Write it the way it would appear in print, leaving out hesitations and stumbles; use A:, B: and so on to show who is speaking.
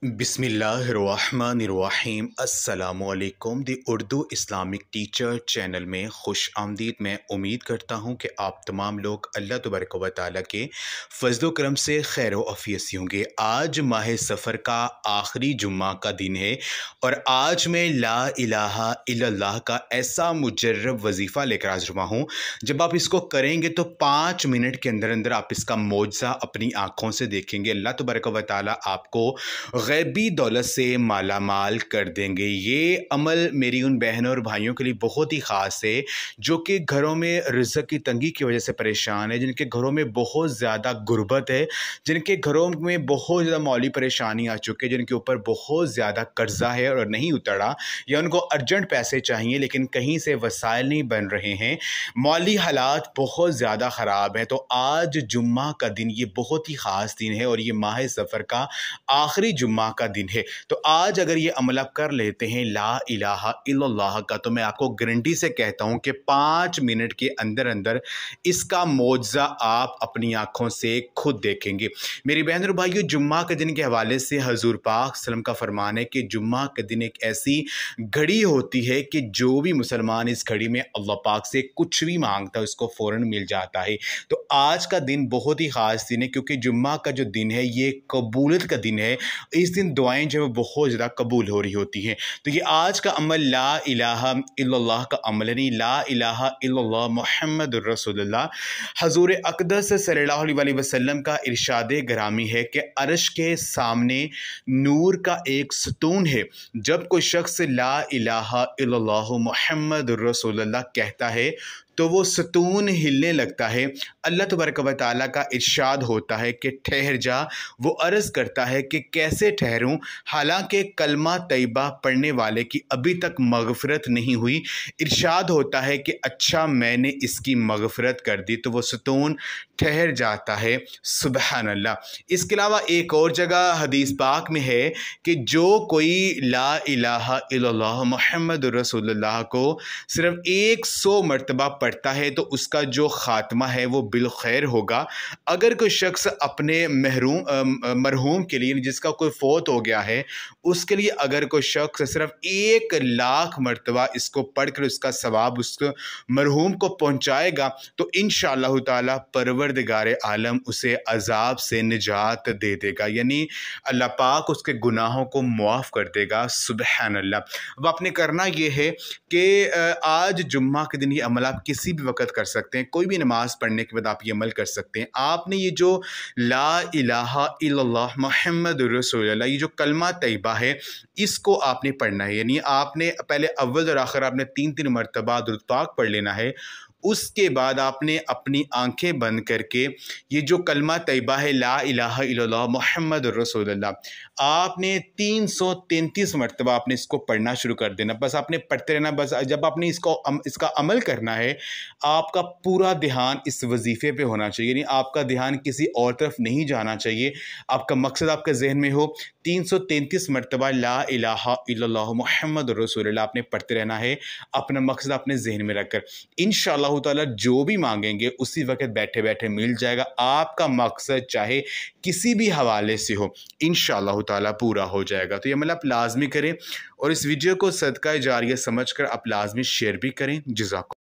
A: बिस्मिल्लाहिर्रहमानिर्रहीम अस्सलामुअलैकुम। दी Urdu Islamic teacher channel में खुश आमदीद। मैं उम्मीद करता हूँ कि आप तमाम लोग अल्लाह तबारक व तआला के फ़ज़्ल करम से खैर अफ़ीयत से होंगे। आज माह सफ़र का आखिरी जुम्मा का दिन है और आज मैं ला इलाहा इल्लल्लाह का ऐसा मुजर्रब वजीफ़ा लेकर हाज़िर हुआ हूँ। जब आप इसको करेंगे तो 5 मिनट के अंदर अंदर आप इसका मौजज़ा अपनी आँखों से देखेंगे। अल्लाह तबारक व तआला आपको गैबी दौलत से माला माल कर देंगे। ये अमल मेरी उन बहनों और भाइयों के लिए बहुत ही ख़ास है जो कि घरों में रिज़्क़ की तंगी की वजह से परेशान है, जिनके घरों में बहुत ज़्यादा गुर्बत है, जिनके घरों में बहुत ज़्यादा मौली परेशानी आ चुकी है, जिनके ऊपर बहुत ज़्यादा कर्जा है और नहीं उतरा, या उनको अर्जेंट पैसे चाहिए लेकिन कहीं से वसाइल नहीं बन रहे हैं, मौली हालात बहुत ज़्यादा ख़राब हैं। तो आज जुम्मा का दिन ये बहुत ही ख़ास दिन है और ये माह सफ़र का आखिरी जुम्मा का दिन है। तो आज अगर ये अमल आप कर लेते हैं ला इलाहा इल्लल्लाह का, तो मैं आपको गारंटी से कहता हूँ कि 5 मिनट के अंदर अंदर इसका मौजज़ा आप अपनी आँखों से खुद देखेंगे। मेरी बहन और भाइयों, जुम्मा के दिन के हवाले से हजूर पाक सल्लम का फरमान है कि जुम्मा के दिन एक ऐसी घड़ी होती है कि जो भी मुसलमान इस घड़ी में अल्लाह पाक से कुछ भी मांगता है उसको फ़ौरन मिल जाता है। तो आज का दिन बहुत ही ख़ास दिन है क्योंकि जुम्मा का जो दिन है ये कबूलियत का दिन है। इस दिन दुआएं जो है बहुत ज़्यादा कबूल हो रही होती हैं। तो ये आज का अमल ला इलाहा इल्लल्लाह का अमल है, नहीं ला इलाहा इल्लल्लाह मुहम्मदुर रसूलुल्लाह। हजूर अक़दस सल्लल्लाहु अलैहि वसल्लम का इरशाद गिरामी है कि अर्श के सामने नूर का एक सतून है। जब कोई शख्स ला इलाहा इल्लल्लाह मुहम्मदुर रसूलुल्लाह कहता है तो वो सतून हिलने लगता है। अल्लाह तबारक व तआला का इरशाद होता है कि ठहर जा। वो अर्ज़ करता है कि कैसे ठहरूं, हालांकि कलमा तैयबा पढ़ने वाले की अभी तक मग़फ़िरत नहीं हुई। इरशाद होता है कि अच्छा मैंने इसकी मग़फ़िरत कर दी, तो वो सतून ठहर जाता है। सुबहान अल्लाह। इसके अलावा एक और जगह हदीस पाक में है कि जो कोई ला इलाहा इल्लल्लाह मुहम्मदुर रसूलुल्लाह को सिर्फ 100 मरतबा पढ़ता है तो उसका जो ख़ात्मा है वो बिलखैर होगा। अगर कोई शख्स अपने मरहूम के लिए, जिसका कोई फ़ौत हो गया है, उसके लिए अगर कोई शख्स सिर्फ 1 लाख मरतबा इसको पढ़कर उसका सवाब उस मरहूम को पहुँचाएगा तो इंशाअल्लाह ताला परवरदिगार आलम उसे अज़ाब से निजात दे देगा, यानी अल्लाह पाक उसके गुनाहों को मुआफ़ कर देगा। सुबहान अल्लाह। अब आपने करना ये है कि आज जुम्मा के दिन ये अमल आप किसी भी वक़्त कर सकते हैं। कोई भी नमाज़ पढ़ने के बाद आप ये अमल कर सकते हैं। आपने ये जो ला इलाहा इल्लल्लाह मुहम्मदुर रसूलुल्लाह, ये जो कलमा तैयबा है, इसको आपने पढ़ना है। यानी आपने पहले अव्वल और आखिर आपने 3-3 मरतबा दुरूद पाक पढ़ लेना है। उसके बाद आपने अपनी आंखें बंद करके ये जो कलमा तैयबा है ला इलाहा इल्लल्लाह मुहम्मदुर रसूलुल्लाह, आपने 333 मरतबा आपने इसको पढ़ना शुरू कर देना। बस आपने पढ़ते रहना। बस जब आपने इसका अमल करना है, आपका पूरा ध्यान इस वजीफ़े पे होना चाहिए, यानी आपका ध्यान किसी और तरफ नहीं जाना चाहिए। आपका मकसद आपके जहन में हो। 333 मरतबा ला इलाहा इल्लल्लाह मुहम्मदुर रसूलुल्लाह आपने पढ़ते रहना है, अपना मकसद अपने जहन में रखकर। इंशाअल्लाह ताला जो भी मांगेंगे उसी वक्त बैठे बैठे मिल जाएगा। आपका मकसद चाहे किसी भी हवाले से हो, इंशाअल्लाह ताला पूरा हो जाएगा। तो ये अमल आप लाजमी करें और इस वीडियो को सदका जारिया समझकर आप लाजमी शेयर भी करें। जज़ाक